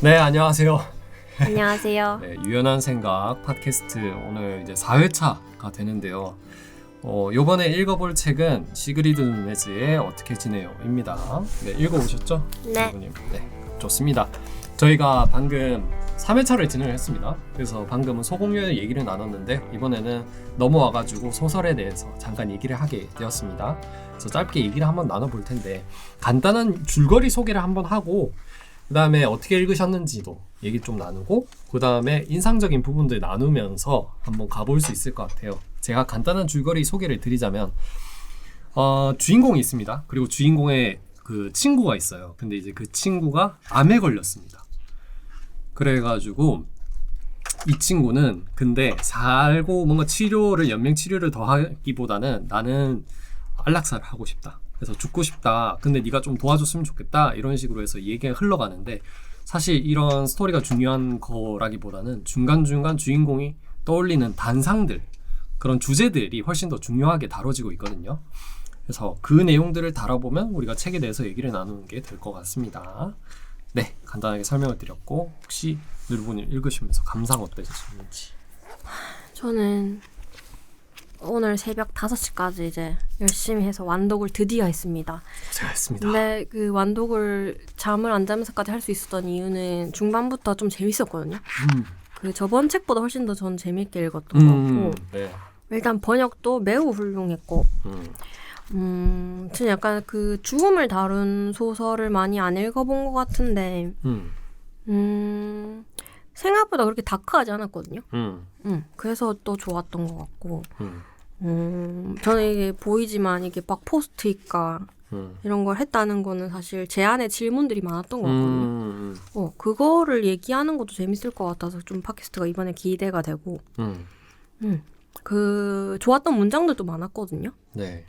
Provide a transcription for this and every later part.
네, 안녕하세요. 안녕하세요. 네, 유연한 생각 팟캐스트 오늘 이제 4회차가 되는데요. 요번에 읽어볼 책은 시그리드 누네즈의 어떻게 지내요입니다. 네, 읽어보셨죠? 네. 여러분님? 네, 좋습니다. 저희가 방금 3회차를 진행을 했습니다. 그래서 방금은 소공유의 얘기를 나눴는데 이번에는 넘어와가지고 소설에 대해서 잠깐 얘기를 하게 되었습니다. 그래서 짧게 얘기를 한번 나눠볼 텐데 간단한 줄거리 소개를 한번 하고 그 다음에 어떻게 읽으셨는지도 얘기 좀 나누고 그 다음에 인상적인 부분들 나누면서 한번 가볼 수 있을 것 같아요. 제가 간단한 줄거리 소개를 드리자면 주인공이 있습니다. 그리고 주인공의 그 친구가 있어요. 근데 이제 그 친구가 암에 걸렸습니다. 그래가지고 이 친구는 근데 살고 뭔가 치료를 연명 치료를 더 하기보다는 나는 안락사를 하고 싶다. 그래서 죽고 싶다. 근데 네가 좀 도와줬으면 좋겠다. 이런 식으로 해서 얘기가 흘러가는데 사실 이런 스토리가 중요한 거라기보다는 중간중간 주인공이 떠올리는 단상들 그런 주제들이 훨씬 더 중요하게 다뤄지고 있거든요. 그래서 그 내용들을 다뤄보면 우리가 책에 대해서 얘기를 나누는 게 될 것 같습니다. 네, 간단하게 설명을 드렸고 혹시 늘보님 읽으시면서 감상 어떠셨는지? 저는 오늘 새벽 5시까지 이제 열심히 해서 완독을 드디어 했습니다. 고생하셨습니다. 근데 그 완독을 잠을 안 자면서까지 할 수 있었던 이유는 중반부터 좀 재밌었거든요. 그 저번 책보다 훨씬 더 전 재밌게 읽었던 것 같고 네. 일단 번역도 매우 훌륭했고 저는 약간 그 죽음을 다룬 소설을 많이 안 읽어본 것 같은데 생각보다 그렇게 다크하지 않았거든요. 그래서 또 좋았던 것 같고 저는 이게 보이지만 이게 막 포스트잇과 이런 걸 했다는 거는 사실 제 안에 질문들이 많았던 것 같거든요. 그거를 얘기하는 것도 재밌을 것 같아서 좀 팟캐스트가 이번에 기대가 되고 그 좋았던 문장들도 많았거든요. 네.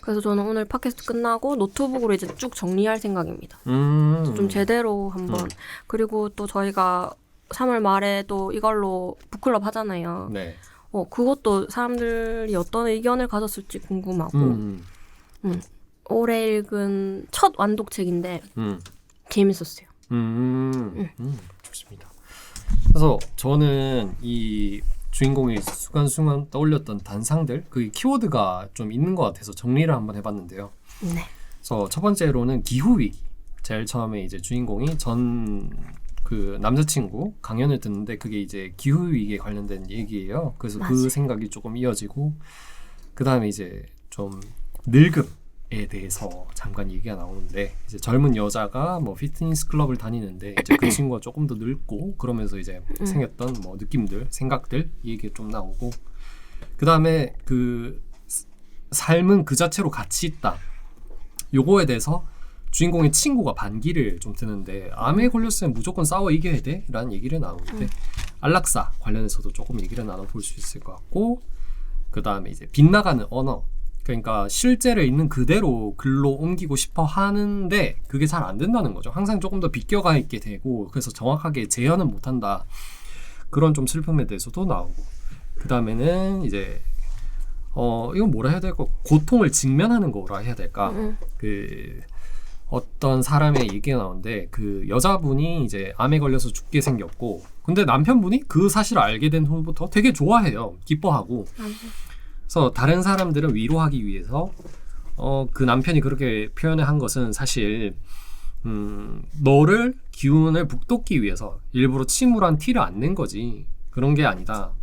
그래서 저는 오늘 팟캐스트 끝나고 노트북으로 이제 쭉 정리할 생각입니다. 좀 제대로 한번 그리고 또 저희가 3월 말에 또 이걸로 북클럽 하잖아요. 네. 그것도 사람들이 어떤 의견을 가졌을지 궁금하고 올해 읽은 첫 완독책인데 재밌었어요. 좋습니다. 그래서 저는 이 주인공이 순간순간 떠올렸던 단상들 그 키워드가 좀 있는 것 같아서 정리를 한번 해봤는데요. 네. 그래서 첫 번째로는 기후위기. 제일 처음에 이제 주인공이 그 남자친구 강연을 듣는데 그게 이제 기후위기에 관련된 얘기예요. 그래서 맞아요. 그 생각이 조금 이어지고 그 다음에 이제 좀 늙음에 대해서 잠깐 얘기가 나오는데 이제 젊은 여자가 뭐 피트니스 클럽을 다니는데 이제 그 친구가 조금 더 늙고 그러면서 이제 생겼던 뭐 느낌들, 생각들 이 얘기 좀 나오고 그 다음에 그 삶은 그 자체로 가치 있다. 요거에 대해서 주인공의 친구가 반기를 좀 드는데 암에 걸렸으면 무조건 싸워 이겨야 돼? 라는 얘기를 나오는데 안락사 관련해서도 조금 얘기를 나눠볼 수 있을 것 같고 그 다음에 이제 빗나가는 언어 그러니까 실제를 있는 그대로 글로 옮기고 싶어 하는데 그게 잘 안 된다는 거죠. 항상 조금 더 비껴가 있게 되고 그래서 정확하게 재현은 못한다. 그런 좀 슬픔에 대해서도 나오고 그 다음에는 이제 이건 뭐라 해야 될까? 고통을 직면하는 거라 해야 될까? 그 어떤 사람의 얘기가 나오는데 그 여자분이 이제 암에 걸려서 죽게 생겼고 근데 남편분이 그 사실을 알게 된 후부터 되게 좋아해요. 기뻐하고 그래서 다른 사람들은 위로하기 위해서 그 남편이 그렇게 표현을 한 것은 사실 너를 기운을 북돋기 위해서 일부러 침울한 티를 안 낸 거지 그런 게 아니다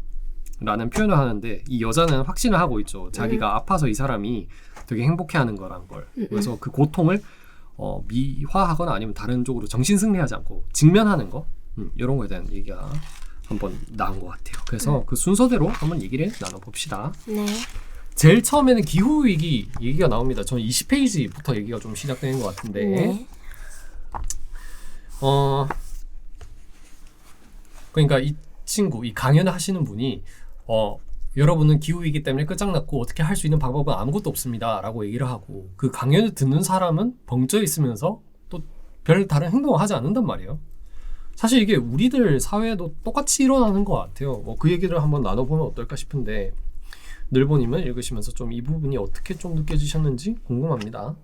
라는 표현을 하는데 이 여자는 확신을 하고 있죠. 자기가 아파서 이 사람이 되게 행복해하는 거란 걸. 그래서 그 고통을 미화하거나 아니면 다른 쪽으로 정신승리하지 않고 직면하는 거 이런 거에 대한 얘기가 한번 나온 것 같아요. 그래서 그 순서대로 한번 얘기를 나눠봅시다. 네. 제일 처음에는 기후위기 얘기가 나옵니다. 저는 20페이지부터 얘기가 좀 시작되는 것 같은데 네. 그러니까 이 친구, 이 강연을 하시는 분이 여러분은 기후위기 때문에 끝장났고 어떻게 할 수 있는 방법은 아무것도 없습니다 라고 얘기를 하고 그 강연을 듣는 사람은 벙쪄 있으면서 또 별 다른 행동을 하지 않는단 말이에요. 사실 이게 우리들 사회에도 똑같이 일어나는 것 같아요. 그 얘기를 한번 나눠보면 어떨까 싶은데 늘보님은 읽으시면서 좀 이 부분이 어떻게 좀 느껴지셨는지 궁금합니다.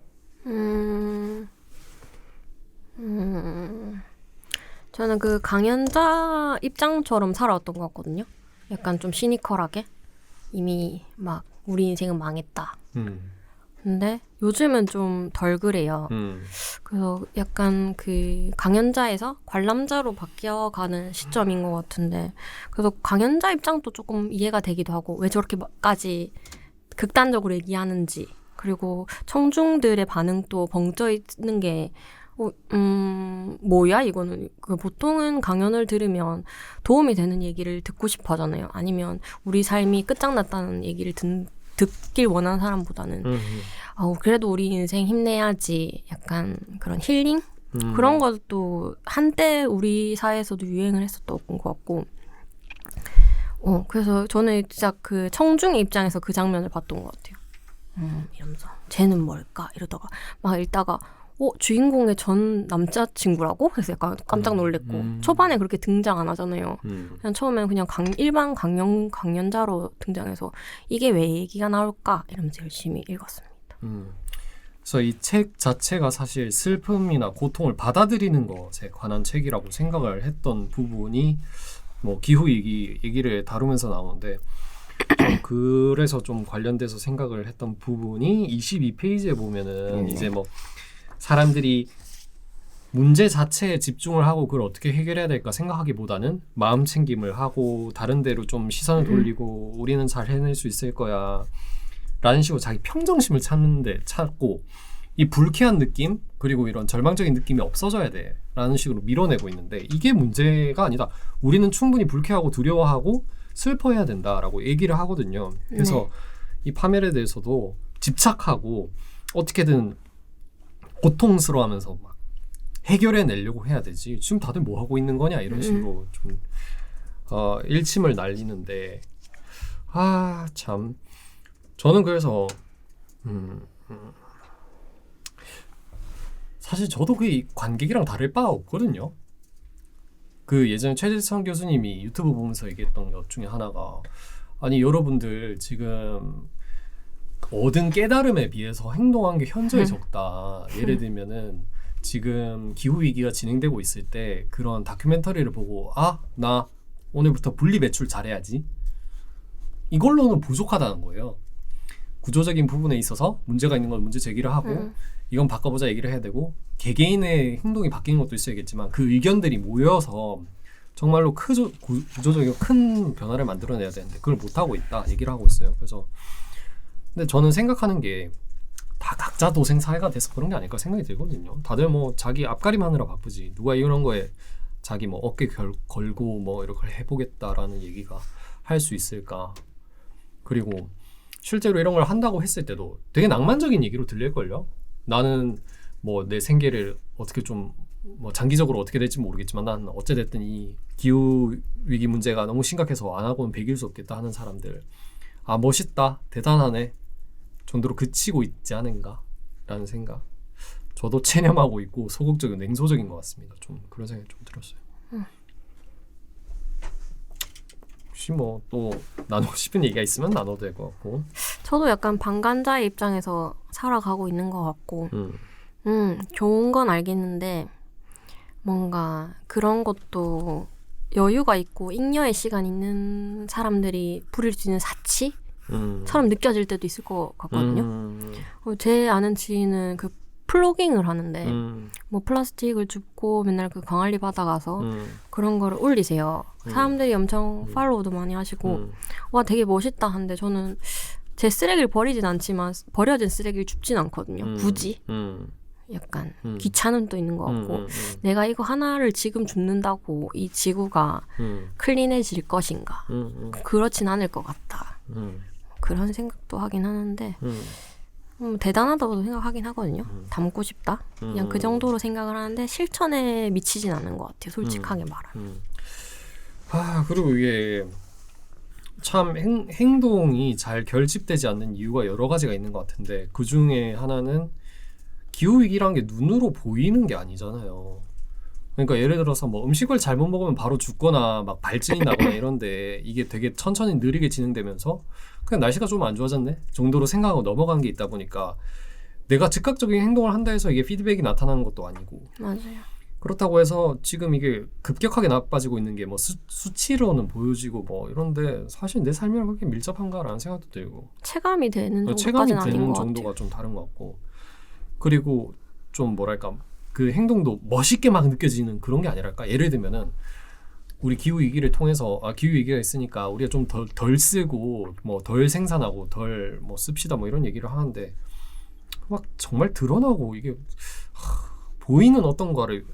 저는 그 강연자 입장처럼 살아왔던 것 같거든요. 약간 좀 시니컬하게 이미 막 우리 인생은 망했다. 근데 요즘은 좀 덜 그래요. 그래서 약간 그 강연자에서 관람자로 바뀌어가는 시점인 것 같은데, 그래서 강연자 입장도 조금 이해가 되기도 하고 왜 저렇게까지 극단적으로 얘기하는지, 그리고 청중들의 반응도 벙쪄 있는 게 뭐야 이거는. 그 보통은 강연을 들으면 도움이 되는 얘기를 듣고 싶어 하잖아요. 아니면 우리 삶이 끝장났다는 얘기를 듣길 원하는 사람보다는 그래도 우리 인생 힘내야지, 약간 그런 힐링? 그런 것도 한때 우리 사회에서도 유행을 했었던 것 같고, 그래서 저는 진짜 그 청중의 입장에서 그 장면을 봤던 것 같아요. 이러면서 쟤는 뭘까? 이러다가 막 읽다가 주인공의 전 남자친구라고? 그래서 약간 깜짝 놀랬고, 초반에 그렇게 등장 안 하잖아요. 그냥 처음엔 그냥 일반 강연자로 등장해서 이게 왜 얘기가 나올까? 이러면서 열심히 읽었습니다. 그래서 이 책 자체가 사실 슬픔이나 고통을 받아들이는 것에 관한 책이라고 생각을 했던 부분이 뭐 기후 얘기를 다루면서 나오는데, 그래서 좀 관련돼서 생각을 했던 부분이 22페이지에 보면은 이제 뭐 사람들이 문제 자체에 집중을 하고 그걸 어떻게 해결해야 될까 생각하기보다는 마음 챙김을 하고 다른 데로 좀 시선을 돌리고 우리는 잘 해낼 수 있을 거야 라는 식으로 자기 평정심을 찾고, 이 불쾌한 느낌 그리고 이런 절망적인 느낌이 없어져야 돼 라는 식으로 밀어내고 있는데, 이게 문제가 아니다. 우리는 충분히 불쾌하고 두려워하고 슬퍼해야 된다라고 얘기를 하거든요. 그래서 이 파멸에 대해서도 집착하고 어떻게든 고통스러워하면서 막 해결해내려고 해야 되지, 지금 다들 뭐 하고 있는 거냐 이런 식으로 좀 일침을 날리는데, 참 저는 그래서 사실 저도 그 관객이랑 다를 바가 없거든요. 그 예전에 최재성 교수님이 유튜브 보면서 얘기했던 것 중에 하나가, 아니 여러분들 지금 얻은 깨달음에 비해서 행동한 게 현저히 적다. 예를 들면은 지금 기후위기가 진행되고 있을 때 그런 다큐멘터리를 보고 나 오늘부터 분리 배출 잘해야지, 이걸로는 부족하다는 거예요. 구조적인 부분에 있어서 문제가 있는 건 문제 제기를 하고 이건 바꿔보자 얘기를 해야 되고, 개개인의 행동이 바뀌는 것도 있어야겠지만 그 의견들이 모여서 정말로 구조적이고 큰 변화를 만들어내야 되는데 그걸 못하고 있다 얘기를 하고 있어요. 그래서 근데 저는 생각하는 게 다 각자 도생 사회가 돼서 그런 게 아닐까 생각이 들거든요. 다들 뭐 자기 앞가림 하느라 바쁘지, 누가 이런 거에 자기 뭐 어깨 걸고 뭐 이렇게 해보겠다라는 얘기가 할 수 있을까. 그리고 실제로 이런 걸 한다고 했을 때도 되게 낭만적인 얘기로 들릴걸요. 나는 뭐 내 생계를 어떻게 좀 뭐 장기적으로 어떻게 될지 모르겠지만 난 어찌됐든 이 기후 위기 문제가 너무 심각해서 안 하고는 배길 수 없겠다 하는 사람들, 멋있다, 대단하네 정도로 그치고 있지 않은가 라는 생각. 저도 체념하고 있고 소극적이고 냉소적인 것 같습니다. 좀 그런 생각이 좀 들었어요. 혹시 뭐 또 나누고 싶은 얘기가 있으면 나눠도 될 것 같고. 저도 약간 방관자의 입장에서 살아가고 있는 것 같고, 좋은 건 알겠는데 뭔가 그런 것도 여유가 있고 잉여의 시간 있는 사람들이 부릴 수 있는 사치처럼 느껴질 때도 있을 것 같거든요. 제 아는 지인은 그 플로깅을 하는데 뭐 플라스틱을 줍고 맨날 그 광안리 바다 가서 그런 거를 올리세요. 사람들이 엄청 팔로우도 많이 하시고 와 되게 멋있다 하는데, 저는 제 쓰레기를 버리진 않지만 버려진 쓰레기를 줍진 않거든요. 굳이. 약간 귀찮음도 있는 것 같고, 내가 이거 하나를 지금 줍는다고 이 지구가 클린해질 것인가, 그렇진 않을 것 같다. 그런 생각도 하긴 하는데 대단하다고 생각하긴 하거든요. 닮고 싶다, 그냥 그 정도로 생각을 하는데 실천에 미치진 않는 것 같아요, 솔직하게 말하면. 그리고 이게 참 행동이 잘 결집되지 않는 이유가 여러 가지가 있는 것 같은데, 그 중에 하나는 기후위기라는 게 눈으로 보이는 게 아니잖아요. 그러니까 예를 들어서 뭐 음식을 잘못 먹으면 바로 죽거나 막 발진이 나거나 이런데, 이게 되게 천천히 느리게 진행되면서 그냥 날씨가 좀 안 좋아졌네 정도로 생각하고 넘어간 게 있다 보니까 내가 즉각적인 행동을 한다 해서 이게 피드백이 나타나는 것도 아니고. 맞아요. 그렇다고 해서 지금 이게 급격하게 나빠지고 있는 게 뭐 수치로는 보여지고 뭐 이런데 사실 내 삶이랑 그렇게 밀접한가라는 생각도 들고 체감이 되는 체감이 정도까지는 아닌 되는 것 정도가 같아요. 좀 다른 것 같고 그리고 좀 뭐랄까 그 행동도 멋있게 막 느껴지는 그런 게 아니랄까. 예를 들면은 우리 기후 위기를 통해서 기후 위기가 있으니까 우리가 좀 덜 쓰고 뭐 덜 생산하고 덜 뭐 씁시다 뭐 이런 얘기를 하는데 막 정말 드러나고 이게 보이는 어떤 거를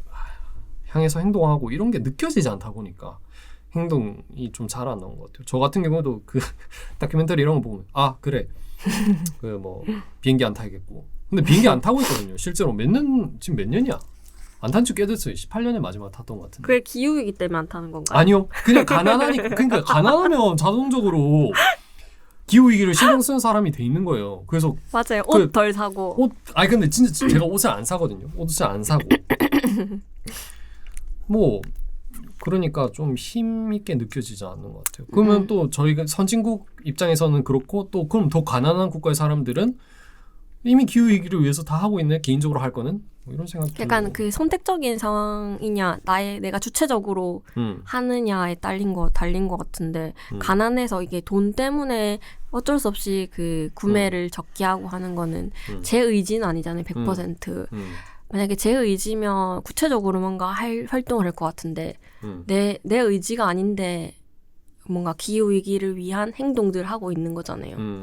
향해서 행동하고 이런 게 느껴지지 않다 보니까 행동이 좀 잘 안 나온 것 같아요. 저 같은 경우도 그 다큐멘터리 이런 거 보면 그래 그 뭐 비행기 안 타야겠고 근데 비행기 안 타고 있거든요. 실제로 지금 몇 년이야? 안 탄 지 꽤 됐어요. 18년에 마지막 탔던 것 같은데. 그게 기후위기 때문에 안 타는 건가요? 아니요. 그냥 가난하니까. 그러니까 가난하면 자동적으로 기후위기를 신경 쓰는 사람이 돼 있는 거예요. 그래서 맞아요. 옷 덜 사고. 근데 진짜 제가 옷을 안 사거든요. 옷을 잘 안 사고. 뭐 그러니까 좀 힘 있게 느껴지지 않는 것 같아요. 그러면 또 저희가 선진국 입장에서는 그렇고 또 그럼 더 가난한 국가의 사람들은 이미 기후위기를 위해서 다 하고 있네. 개인적으로 할 거는 뭐 이런 생각도 약간 그 선택적인 상황이냐 내가 주체적으로 하느냐에 달린 것 같은데 가난해서 이게 돈 때문에 어쩔 수 없이 그 구매를 적게 하고 하는 거는 제 의지는 아니잖아요. 100%. 만약에 제 의지면 구체적으로 뭔가 활동을 할 것 같은데 내 의지가 아닌데 뭔가 기후위기를 위한 행동들을 하고 있는 거잖아요. 그냥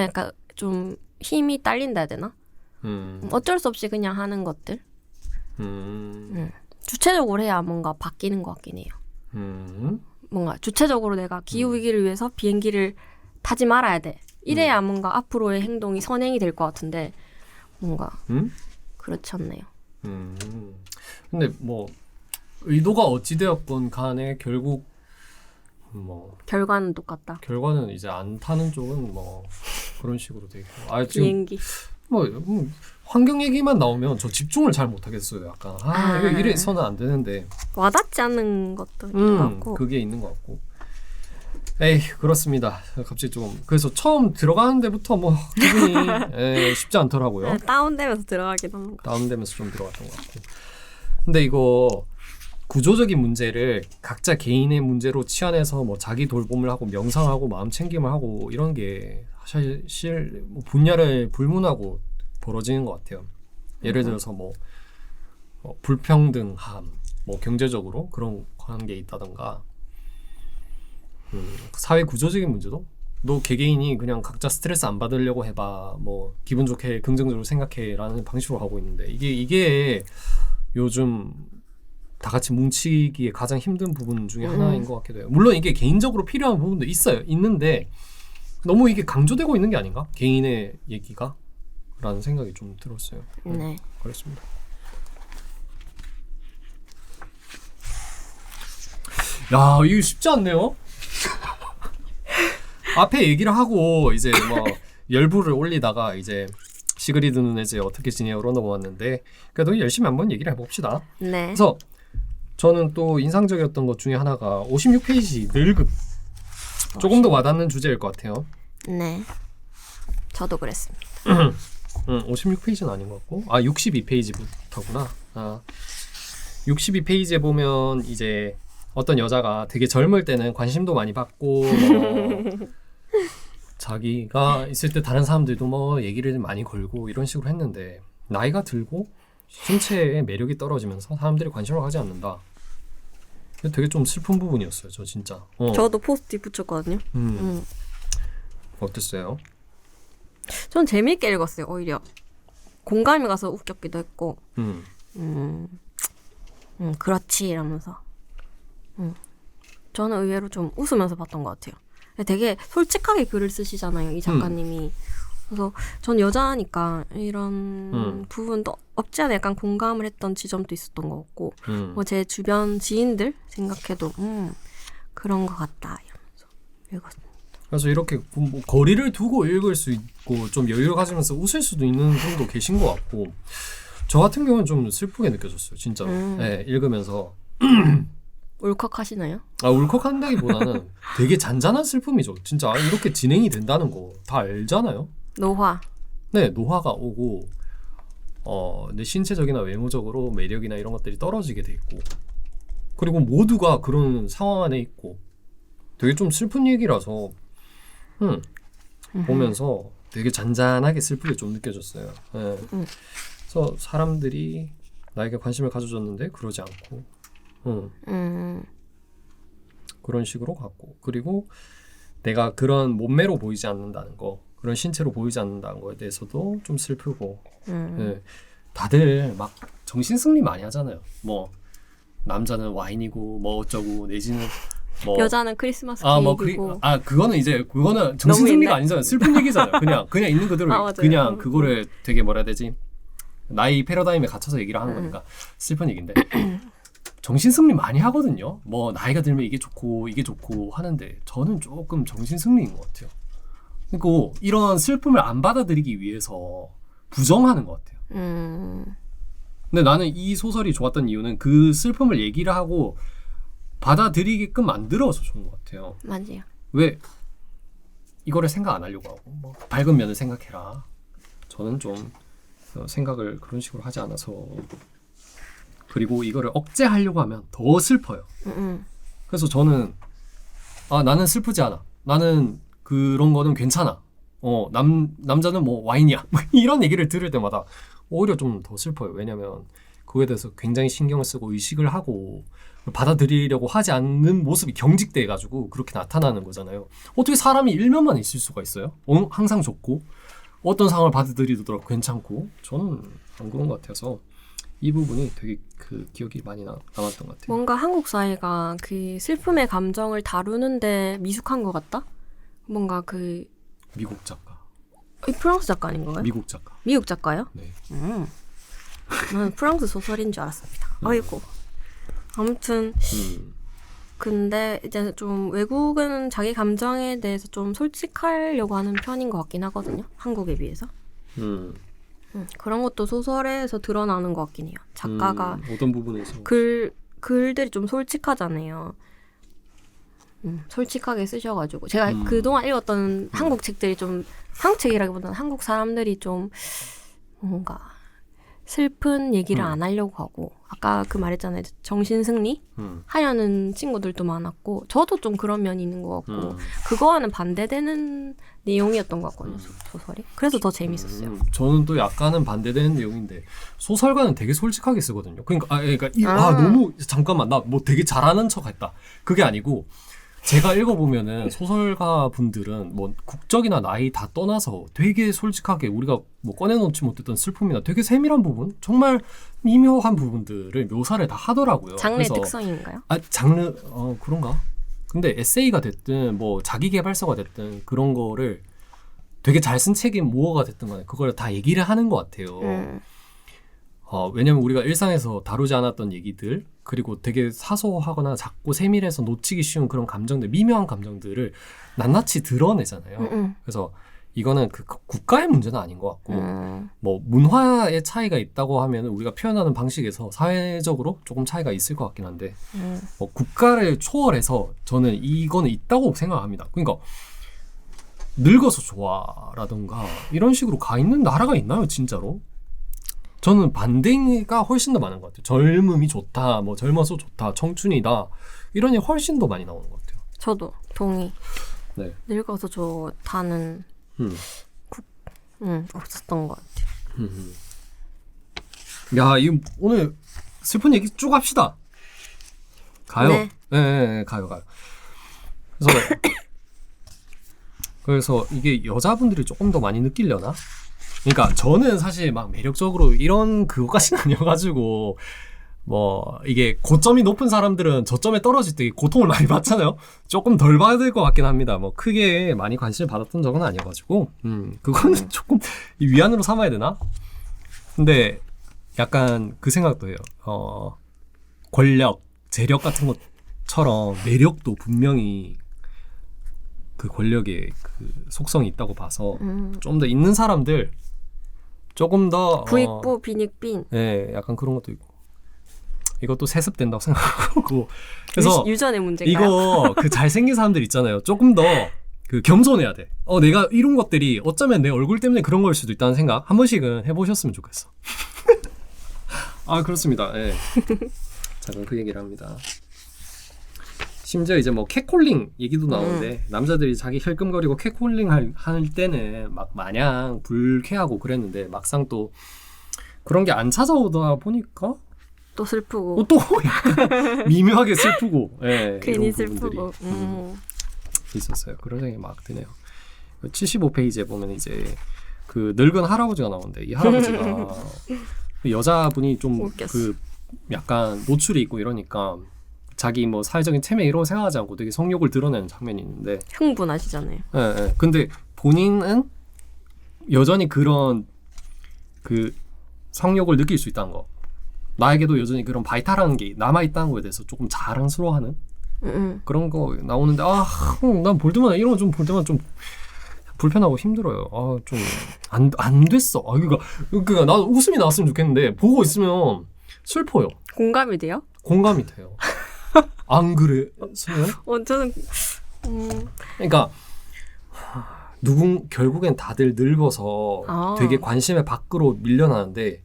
약간 좀 힘이 딸린다 해야 되나? 어쩔 수 없이 그냥 하는 것들. 주체적으로 해야 뭔가 바뀌는 것 같긴 해요. 뭔가 주체적으로 내가 기후위기를 위해서 비행기를 타지 말아야 돼. 이래야 뭔가 앞으로의 행동이 선행이 될 것 같은데 뭔가 그렇지 않네요. 근데 뭐 의도가 어찌되었건 간에 결국 뭐 결과는 똑같다. 결과는 이제 안 타는 쪽은 뭐 그런 식으로 돼 있고. 지금 비행기. 뭐 환경 얘기만 나오면 저 집중을 잘 못하겠어요. 약간 이거 이래서는 안 되는데 와닿지 않는 것도 있는 것 같고. 그게 있는 것 같고. 그렇습니다. 갑자기 좀 그래서 처음 들어가는 데부터 뭐 기분이 쉽지 않더라고요. 네, 다운되면서 들어가긴 하는 거. 다운되면서 좀 들어갔던 것 같고. 근데 이거 구조적인 문제를 각자 개인의 문제로 치환해서 뭐 자기 돌봄을 하고 명상하고 마음 챙김을 하고 이런 게 사실 뭐 분야를 불문하고 벌어지는 것 같아요. 예를 들어서 뭐 불평등함, 뭐 경제적으로 그런 게 있다던가 사회 구조적인 문제도 너 개개인이 그냥 각자 스트레스 안 받으려고 해봐 뭐 기분 좋게 긍정적으로 생각해라는 방식으로 가고 있는데 이게 요즘 다 같이 뭉치기에 가장 힘든 부분 중에 하나인 것 같기도 해요. 물론 이게 개인적으로 필요한 부분도 있는데 너무 이게 강조되고 있는 게 아닌가? 개인의 얘기가? 라는 생각이 좀 들었어요. 네. 그렇습니다. 야, 이거 쉽지 않네요. 앞에 얘기를 하고 이제 뭐 열불을 올리다가 이제 시그리드는 이제 어떻게 지내요로 넘어왔는데 그래도 열심히 한번 얘기를 해봅시다. 네. 그래서 저는 또 인상적이었던 것 중에 하나가 56페이지 늙음. 조금 더 와닿는 주제일 것 같아요. 네. 저도 그랬습니다. 56페이지는 아닌 것 같고 62페이지부터구나. 62페이지에 보면 이제 어떤 여자가 되게 젊을 때는 관심도 많이 받고 자기가 있을 때 다른 사람들도 뭐 얘기를 많이 걸고 이런 식으로 했는데 나이가 들고 신체의 매력이 떨어지면서 사람들이 관심을 가지 않는다. 되게 좀 슬픈 부분이었어요. 저 진짜. 저도 포스트잇 붙였거든요. 어땠어요? 전 재미있게 읽었어요. 오히려 공감이 가서 웃겼기도 했고 그렇지 이러면서 저는 의외로 좀 웃으면서 봤던 것 같아요. 되게 솔직하게 글을 쓰시잖아요, 이 작가님이. 그래서 전 여자니까 이런 부분도 없지 않아 약간 공감을 했던 지점도 있었던 것 같고 뭐 제 주변 지인들 생각해도 그런 것 같다 이러면서 읽었어요. 그래서 이렇게 뭐 거리를 두고 읽을 수 있고 좀 여유를 가지면서 웃을 수도 있는 분도 계신 것 같고 저 같은 경우는 좀 슬프게 느껴졌어요. 진짜로. 네, 읽으면서 울컥하시나요? 울컥한다기보다는 되게 잔잔한 슬픔이죠. 진짜 이렇게 진행이 된다는 거 다 알잖아요. 노화. 네, 노화가 오고 내 신체적이나 외모적으로 매력이나 이런 것들이 떨어지게 돼 있고 그리고 모두가 그런 상황 안에 있고 되게 좀 슬픈 얘기라서 보면서 되게 잔잔하게 슬프게 좀 느껴졌어요. 네. 그래서 사람들이 나에게 관심을 가져줬는데 그러지 않고 그런 식으로 갔고 그리고 내가 그런 몸매로 보이지 않는다는 거 그런 신체로 보이지 않는다는 거에 대해서도 좀 슬프고 네. 다들 막 정신승리 많이 하잖아요. 뭐 남자는 와인이고 뭐 어쩌고 내지는 뭐 여자는 크리스마스 케이크고 그거는 정신승리가 아니잖아요. 슬픈 얘기잖아요. 그냥 있는 그대로 그냥 그거를 되게 뭐라 해야 되지 나이 패러다임에 갇혀서 얘기를 하는 거니까 슬픈 얘기인데 정신승리 많이 하거든요. 뭐 나이가 들면 이게 좋고 하는데 저는 조금 정신승리인 것 같아요. 그리고 이런 슬픔을 안 받아들이기 위해서 부정하는 것 같아요. 근데 나는 이 소설이 좋았던 이유는 그 슬픔을 얘기를 하고 받아들이게끔 만들어서 좋은 것 같아요. 맞아요. 왜 이거를 생각 안 하려고 하고 뭐 밝은 면을 생각해라. 저는 좀 생각을 그런 식으로 하지 않아서 그리고 이거를 억제하려고 하면 더 슬퍼요. 그래서 저는 나는 슬프지 않아. 나는 그런 거는 괜찮아. 남자는 뭐 와인이야. 이런 얘기를 들을 때마다 오히려 좀 더 슬퍼요. 왜냐면 그거에 대해서 굉장히 신경을 쓰고 의식을 하고 받아들이려고 하지 않는 모습이 경직돼가지고 그렇게 나타나는 거잖아요. 어떻게 사람이 일면만 있을 수가 있어요? 항상 좋고 어떤 상황을 받아들이더라도 괜찮고 저는 안 그런 것 같아서 이 부분이 되게 그 기억이 많이 남았던 것 같아요. 뭔가 한국 사회가 그 슬픔의 감정을 다루는데 미숙한 것 같다? 뭔가 그 미국 작가. 프랑스 작가 아닌가요? 미국 작가. 미국 작가요? 네. 나는 프랑스 소설인 줄 알았습니다. 아이고. 아무튼 근데 이제 좀 외국은 자기 감정에 대해서 좀 솔직하려고 하는 편인 것 같긴 하거든요. 한국에 비해서. 그런 것도 소설에서 드러나는 것 같긴 해요. 작가가 어떤 부분에서 글들이 좀 솔직하잖아요. 솔직하게 쓰셔가지고 제가 그동안 읽었던 한국 책들이 좀 한국 책이라기보다는 한국 사람들이 좀 뭔가 슬픈 얘기를 안 하려고 하고 아까 그 말했잖아요. 정신승리 하려는 친구들도 많았고 저도 좀 그런 면이 있는 것 같고 그거와는 반대되는 내용이었던 것 같거든요. 소설이. 그래서 더 재밌었어요. 저는 또 약간은 반대되는 내용인데 소설가는 되게 솔직하게 쓰거든요. 그러니까 너무 잠깐만 나 뭐 되게 잘하는 척했다. 그게 아니고 제가 읽어보면은 소설가 분들은 뭐 국적이나 나이 다 떠나서 되게 솔직하게 우리가 뭐 꺼내놓지 못했던 슬픔이나 되게 세밀한 부분, 정말 미묘한 부분들을 묘사를 다 하더라고요. 장르의 특성인가요? 장르 그런가? 근데 에세이가 됐든 뭐 자기계발서가 됐든 그런 거를 되게 잘 쓴 책이 뭐가 됐든 간에 그걸 다 얘기를 하는 것 같아요. 왜냐면 우리가 일상에서 다루지 않았던 얘기들 그리고 되게 사소하거나 작고 세밀해서 놓치기 쉬운 그런 감정들, 미묘한 감정들을 낱낱이 드러내잖아요. 그래서 이거는 그 국가의 문제는 아닌 것 같고 뭐 문화의 차이가 있다고 하면 우리가 표현하는 방식에서 사회적으로 조금 차이가 있을 것 같긴 한데 뭐 국가를 초월해서 저는 이거는 있다고 생각합니다. 그러니까 늙어서 좋아라던가 이런 식으로 가 있는 나라가 있나요, 진짜로? 저는 반대가 훨씬 더 많은 것 같아요. 젊음이 좋다, 뭐 젊어서 좋다, 청춘이다 이런 얘기 훨씬 더 많이 나오는 것 같아요. 저도 동의. 네. 늙어서 좋다는 없었던 것 같아요. 야, 이거 오늘 슬픈 얘기 쭉 합시다. 가요. 네, 가요. 그래서 이게 여자분들이 조금 더 많이 느끼려나? 그러니까 저는 사실 막 매력적으로 이런 그거까지는 아니어가지고 뭐 이게 고점이 높은 사람들은 저점에 떨어질 때 고통을 많이 받잖아요. 조금 덜 받을 것 같긴 합니다. 뭐 크게 많이 관심을 받았던 적은 아니어가지고 그거는 조금 위안으로 삼아야 되나? 근데 약간 그 생각도 해요. 권력, 재력 같은 것처럼 매력도 분명히 그 권력의 그 속성이 있다고 봐서 좀 더 있는 사람들 조금 더 부익부 빈익빈. 네, 약간 그런 것도 있고 이것도 세습된다고 생각하고 그래서 유전의 문제인가요? 이거 그 잘생긴 사람들 있잖아요. 조금 더 그 겸손해야 돼. 내가 이런 것들이 어쩌면 내 얼굴 때문에 그런 걸 수도 있다는 생각 한 번씩은 해보셨으면 좋겠어. 아 그렇습니다. 예. 잠깐 그 얘기를 합니다. 심지어 이제 뭐 캣콜링 얘기도 나오는데 남자들이 자기 힐끔거리고 캣콜링 할 때는 막 마냥 불쾌하고 그랬는데 막상 또 그런 게 안 찾아오다 보니까 또 슬프고 또 약간 미묘하게 슬프고 예, 괜히 이런 부분들이 슬프고 있었어요. 그런 생각이 막 드네요. 75페이지에 보면 이제 그 늙은 할아버지가 나오는데 이 할아버지가 그 여자분이 좀 웃겼어. 그 약간 노출이 있고 이러니까 자기 뭐 사회적인 체면 이런 거 생각하지 않고 되게 성욕을 드러내는 장면이 있는데 흥분하시잖아요. 예, 예. 근데 본인은 여전히 그런 그 성욕을 느낄 수 있다는 거, 나에게도 여전히 그런 바이탈한 게 남아있다는 거에 대해서 조금 자랑스러워하는 그런 거 나오는데 난 볼 때마다 이런 거 좀 볼 때마다 좀 불편하고 힘들어요. 좀 안 됐어. 그러니까 나도 웃음이 나왔으면 좋겠는데 보고 있으면 슬퍼요. 공감이 돼요? 공감이 돼요. 안 그랬으면? 저는 그러니까 결국엔 다들 늙어서 되게 관심의 밖으로 밀려나는데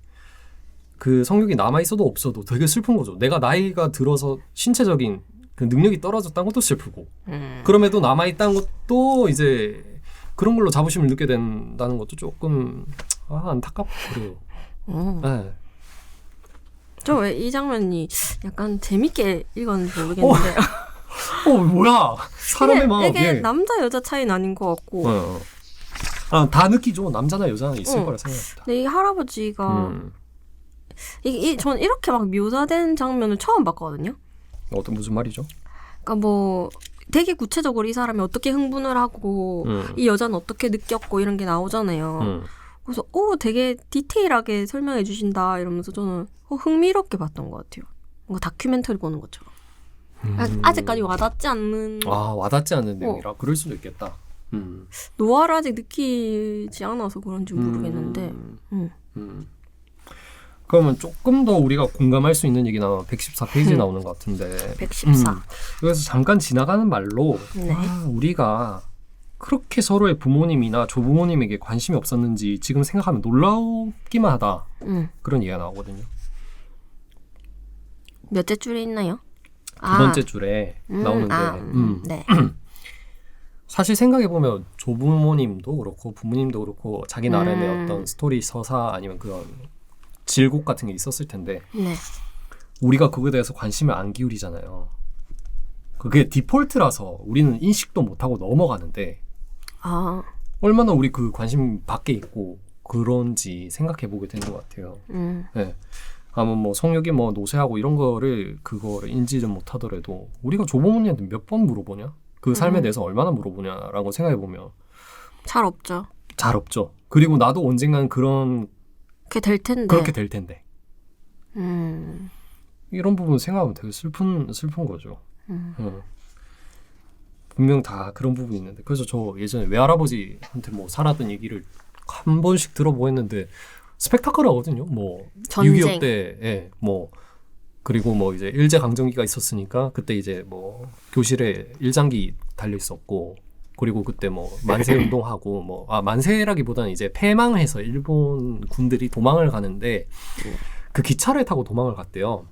그 성욕이 남아 있어도 없어도 되게 슬픈 거죠. 내가 나이가 들어서 신체적인 그 능력이 떨어졌다는 것도 슬프고 그럼에도 남아 있다는 것도 이제 그런 걸로 자부심을 느끼게 된다는 것도 조금 안타깝고 그래요. 네. 저 왜 이 장면이 약간 재밌게 읽었는지 모르겠는데 뭐야 사람의 마음 이게 남자 여자 차이는 아닌 것 같고 다 느끼죠. 남자나 여자나 있을 거라 생각합니다. 근데 이 할아버지가 전 이렇게 막 묘사된 장면을 처음 봤거든요. 무슨 말이죠? 그러니까 뭐 되게 구체적으로 이 사람이 어떻게 흥분을 하고 이 여자는 어떻게 느꼈고 이런 게 나오잖아요. 그래서 되게 디테일하게 설명해 주신다 이러면서 저는 흥미롭게 봤던 것 같아요. 뭔가 다큐멘터리 보는 것처럼. 아직까지 와닿지 않는. 와닿지 않는 내용이라 그럴 수도 있겠다. 노화를 아직 느끼지 않아서 그런지 모르겠는데. 그러면 조금 더 우리가 공감할 수 있는 얘기나 114페이지에 나오는 것 같은데 114. 여기서 잠깐 지나가는 말로 네. 우리가 그렇게 서로의 부모님이나 조부모님에게 관심이 없었는지 지금 생각하면 놀랍기만 하다. 그런 얘기가 나오거든요. 몇째 줄에 있나요? 두 번째 줄에 나오는데 네. 사실 생각해보면 조부모님도 그렇고 부모님도 그렇고 자기 나름의 어떤 스토리 서사 아니면 그런 질곡 같은 게 있었을 텐데 네. 우리가 그거에 대해서 관심을 안 기울이잖아요. 그게 디폴트라서 우리는 인식도 못하고 넘어가는데 얼마나 우리 그 관심 밖에 있고 그런지 생각해보게 되는 것 같아요. 네. 아마 뭐 성욕이 뭐 노쇠하고 이런 그거를 인지를 못하더라도 우리가 조부모님한테 몇 번 물어보냐? 그 삶에 대해서 얼마나 물어보냐라고 생각해보면 잘 없죠. 잘 없죠. 그리고 나도 언젠간 그렇게 될 텐데. 그렇게 될 텐데. 이런 부분 생각하면 되게 슬픈 거죠. 분명 다 그런 부분이 있는데 그래서 저 예전에 외할아버지한테 뭐 살았던 얘기를 한 번씩 들어보았는데 스펙타클하거든요. 뭐 전쟁. 6.25 때 뭐 그리고 뭐 이제 일제강점기가 있었으니까 그때 이제 뭐 교실에 일장기 달려 있었고 그리고 그때 뭐 만세 운동하고 뭐 만세라기보다는 이제 패망해서 일본 군들이 도망을 가는데 그 기차를 타고 도망을 갔대요.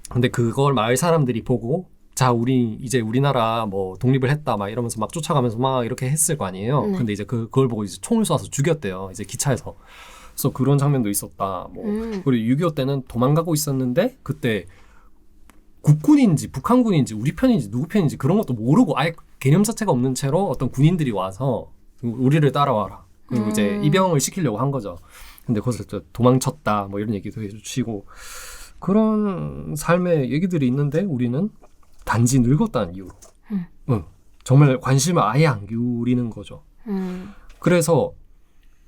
근데 그걸 마을 사람들이 보고 자 이제 우리나라 뭐 독립을 했다 막 이러면서 막 쫓아가면서 막 이렇게 했을 거 아니에요. 근데 이제 그걸 보고 이제 총을 쏴서 죽였대요. 이제 기차에서. 그래서 그런 장면도 있었다. 뭐 그리고 6.25 때는 도망가고 있었는데 그때 국군인지 북한군인지 우리 편인지 누구 편인지 그런 것도 모르고 아예 개념 자체가 없는 채로 어떤 군인들이 와서 우리를 따라와라. 그리고 이제 입영을 시키려고 한 거죠. 근데 거기서 또 도망쳤다. 뭐 이런 얘기도 해주시고 그런 삶의 얘기들이 있는데 우리는 단지 늙었다는 이유로 정말 관심을 아예 안 기울이는 거죠. 그래서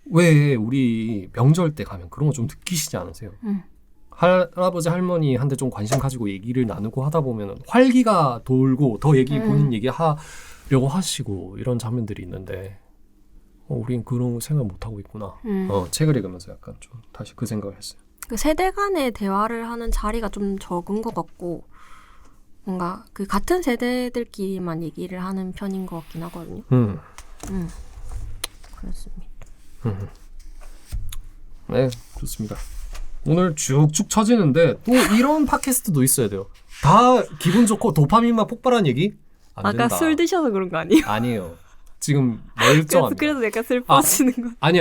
왜 우리 명절 때 가면 그런 거 좀 느끼시지 않으세요? 할아버지 할머니한테 좀 관심 가지고 얘기를 나누고 하다 보면 활기가 돌고 더 본인 얘기 하려고 하시고 이런 장면들이 있는데 우린 그런 생각 못 하고 있구나. 책을 읽으면서 약간 좀 다시 그 생각을 했어요. 그 세대 간의 대화를 하는 자리가 좀 적은 것 같고 뭔가 그 같은 세대들끼리만 얘기를 하는 편인 것 같긴 하거든요. 그렇습니다. 네, 좋습니다. 오늘 쭉쭉 쳐지는데 또 이런 팟캐스트도 있어야 돼요. 다 기분 좋고 도파민만 폭발한 얘기? 안 아까 된다. 술 드셔서 그런 거 아니에요? 아니에요. 지금 멀쩡합니다. 그래서 약간 슬퍼지는 거. 아니.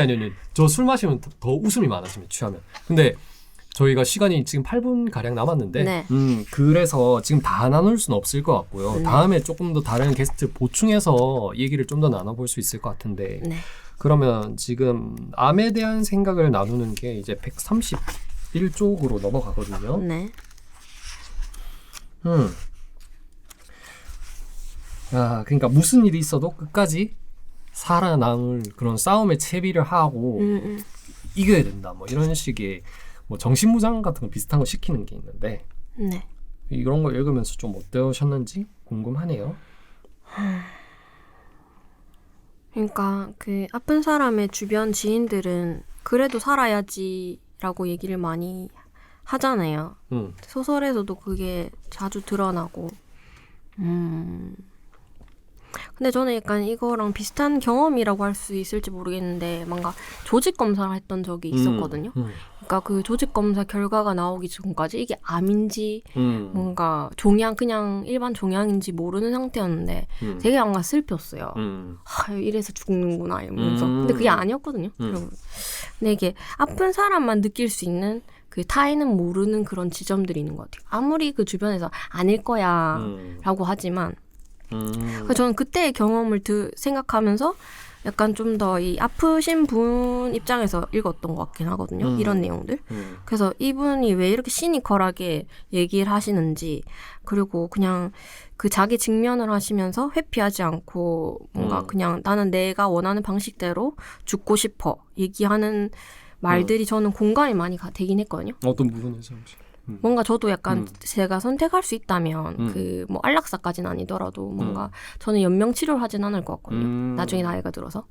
저 술 마시면 더 웃음이 많아지면 취하면. 근데 저희가 시간이 지금 8분 가량 남았는데 네. 그래서 지금 다 나눌 수는 없을 것 같고요. 네. 다음에 조금 더 다른 게스트 보충해서 얘기를 좀 더 나눠볼 수 있을 것 같은데 네. 그러면 지금 암에 대한 생각을 나누는 게 이제 131쪽으로 넘어가거든요. 네. 야, 그러니까 무슨 일이 있어도 끝까지 살아남을 그런 싸움에 채비를 하고 이겨야 된다. 뭐 이런 식의 뭐 정신무장 같은 거 비슷한 거 시키는 게 있는데 네. 이런 거 읽으면서 좀 어떠셨는지 궁금하네요. 그러니까 그 아픈 사람의 주변 지인들은 그래도 살아야지라고 얘기를 많이 하잖아요. 소설에서도 그게 자주 드러나고. 근데 저는 약간 이거랑 비슷한 경험이라고 할 수 있을지 모르겠는데 뭔가 조직 검사를 했던 적이 있었거든요. 그러니까 그 조직 검사 결과가 나오기 전까지 이게 암인지 뭔가 종양 그냥 일반 종양인지 모르는 상태였는데 되게 뭔가 슬펐어요. 이래서 죽는구나 이러면서. 근데 그게 아니었거든요. 근데 이게 아픈 사람만 느낄 수 있는 그 타인은 모르는 그런 지점들이 있는 것 같아요. 아무리 그 주변에서 아닐 거야 라고 하지만 그래서 저는 그때의 경험을 생각하면서 약간 좀 더 이 아프신 분 입장에서 읽었던 것 같긴 하거든요. 이런 내용들. 그래서 이분이 왜 이렇게 시니컬하게 얘기를 하시는지 그리고 그냥 그 자기 직면을 하시면서 회피하지 않고 뭔가 그냥 나는 내가 원하는 방식대로 죽고 싶어 얘기하는 말들이 저는 공감이 많이 되긴 했거든요. 어떤 부분에서 혹시? 뭔가 저도 약간 제가 선택할 수 있다면 그 뭐 안락사까지는 아니더라도 뭔가 저는 연명 치료를 하진 않을 것 같거든요. 나중에 나이가 들어서.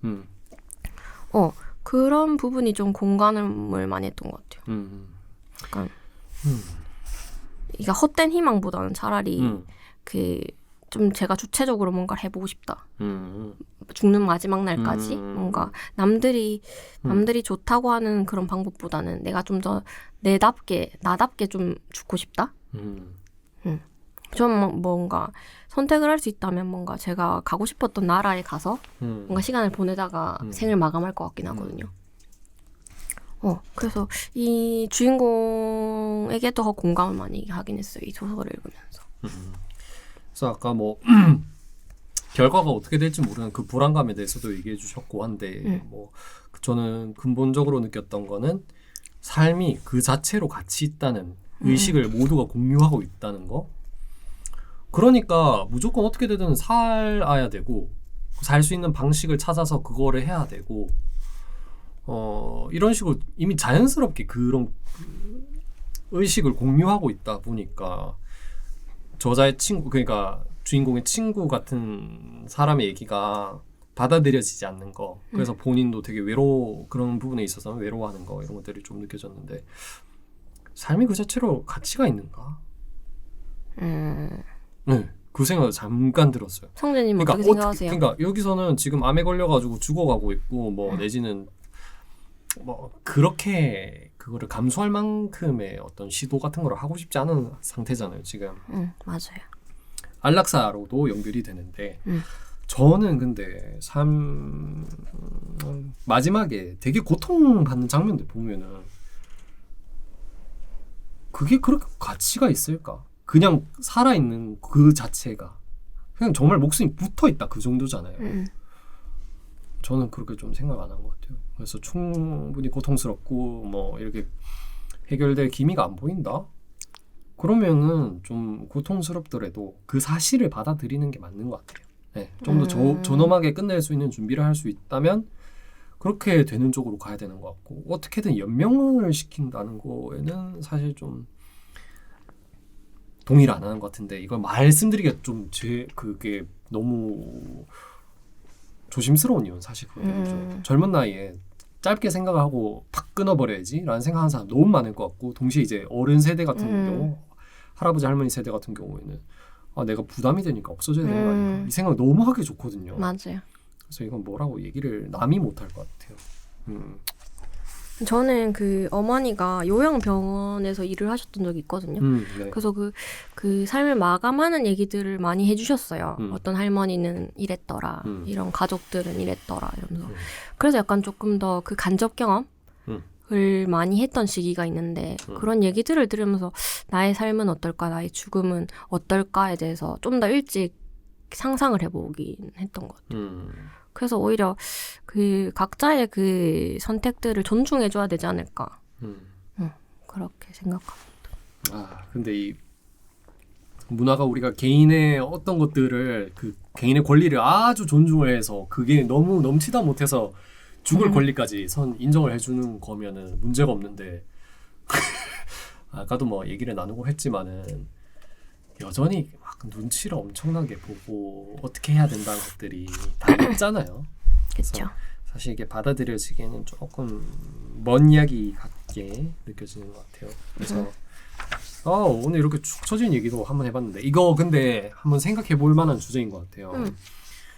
그런 부분이 좀 공감을 많이 했던 것 같아요. 약간 이게 헛된 희망보다는 차라리 그 좀 제가 주체적으로 뭔가를 해보고 싶다. 죽는 마지막 날까지 뭔가 남들이 좋다고 하는 그런 방법보다는 내가 좀 더 나답게 좀 죽고 싶다. 좀 뭔가 선택을 할 수 있다면 뭔가 제가 가고 싶었던 나라에 가서 뭔가 시간을 보내다가 생을 마감할 것 같긴 하거든요. 그래서 이 주인공에게 더 공감을 많이 하긴 했어요. 이 소설을 읽으면서. 그래서 아까 뭐 결과가 어떻게 될지 모르는 그 불안감에 대해서도 얘기해 주셨고 한데 뭐 저는 근본적으로 느꼈던 거는 삶이 그 자체로 가치 있다는 의식을 모두가 공유하고 있다는 거. 그러니까 무조건 어떻게 되든 살아야 되고 살 수 있는 방식을 찾아서 그거를 해야 되고 이런 식으로 이미 자연스럽게 그런 의식을 공유하고 있다 보니까 저자의 친구 그러니까 주인공의 친구 같은 사람의 얘기가 받아들여지지 않는 거. 그래서 본인도 되게 그런 부분에 있어서는 외로워하는 거 이런 것들이 좀 느껴졌는데 삶이 그 자체로 가치가 있는가? 네, 그 생각을 잠깐 들었어요. 성재님 어떻게 생각하세요? 그러니까 여기서는 지금 암에 걸려가지고 죽어가고 있고 뭐 내지는 뭐 그렇게 그거를 감수할 만큼의 어떤 시도 같은 걸 하고 싶지 않은 상태잖아요 지금. 맞아요. 안락사로도 연결이 되는데 저는 근데 마지막에 되게 고통받는 장면들 보면은 그게 그렇게 가치가 있을까? 그냥 살아있는 그 자체가 그냥 정말 목숨이 붙어있다 그 정도잖아요. 저는 그렇게 좀 생각 안 한 것 같아요. 그래서 충분히 고통스럽고 뭐 이렇게 해결될 기미가 안 보인다? 그러면은 좀 고통스럽더라도 그 사실을 받아들이는 게 맞는 것 같아요. 네, 좀 더 존엄하게 끝낼 수 있는 준비를 할 수 있다면 그렇게 되는 쪽으로 가야 되는 것 같고 어떻게든 연명을 시킨다는 거에는 사실 좀 동의를 안 하는 것 같은데 이걸 말씀드리기가 좀 그게 너무 조심스러운 이유는 사실 그거죠. 젊은 나이에 짧게 생각을 하고 팍 끊어버려야지 라는 생각하는 사람 너무 많을 것 같고 동시에 이제 어른 세대 같은 경우 할아버지 할머니 세대 같은 경우에는 내가 부담이 되니까 없어져야 되는 거 아닌가 이 생각 너무 하기 좋거든요. 맞아요. 그래서 이건 뭐라고 얘기를 남이 못할 것 같아요. 저는 그 어머니가 요양병원에서 일을 하셨던 적이 있거든요. 네. 그래서 그 삶을 마감하는 얘기들을 많이 해주셨어요. 어떤 할머니는 이랬더라, 이런 가족들은 이랬더라 이러면서. 그래서 약간 조금 더 그 간접 경험을 많이 했던 시기가 있는데 그런 얘기들을 들으면서 나의 삶은 어떨까, 나의 죽음은 어떨까에 대해서 좀 더 일찍 상상을 해보긴 했던 것 같아요. 그래서 오히려 그 각자의 그 선택들을 존중해줘야 되지 않을까. 그렇게 생각합니다. 근데 이 문화가 우리가 개인의 어떤 것들을 그 개인의 권리를 아주 존중을 해서 그게 너무 넘치다 못해서 죽을 권리까지 인정을 해주는 거면은 문제가 없는데 아까도 뭐 얘기를 나누고 했지만은 여전히 막 눈치를 엄청나게 보고 어떻게 해야 된다는 것들이 다 있잖아요. 그렇죠. 사실 이게 받아들여지기에는 조금 먼 이야기 같게 느껴지는 것 같아요. 그래서 오늘 이렇게 축 처진 얘기도 한번 해봤는데 이거 근데 한번 생각해 볼 만한 주제인 것 같아요.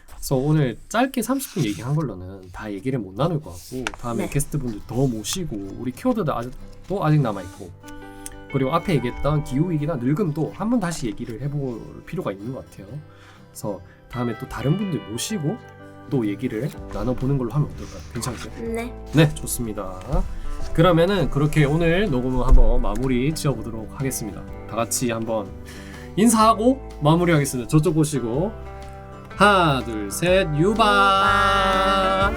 그래서 오늘 짧게 30분 얘기한 걸로는 다 얘기를 못 나눌 것 같고 다음에 게스트분들 더 모시고 우리 키워드도 아직 남아있고 그리고 앞에 얘기했던 기후위기나 늙음도 한번 다시 얘기를 해볼 필요가 있는 것 같아요. 그래서 다음에 또 다른 분들 모시고 또 얘기를 나눠보는 걸로 하면 어떨까요? 괜찮죠? 네, 좋습니다. 그러면은 그렇게 오늘 녹음을 한번 마무리 지어보도록 하겠습니다. 다 같이 한번 인사하고 마무리하겠습니다. 저쪽 보시고 하나, 둘, 셋, 유바!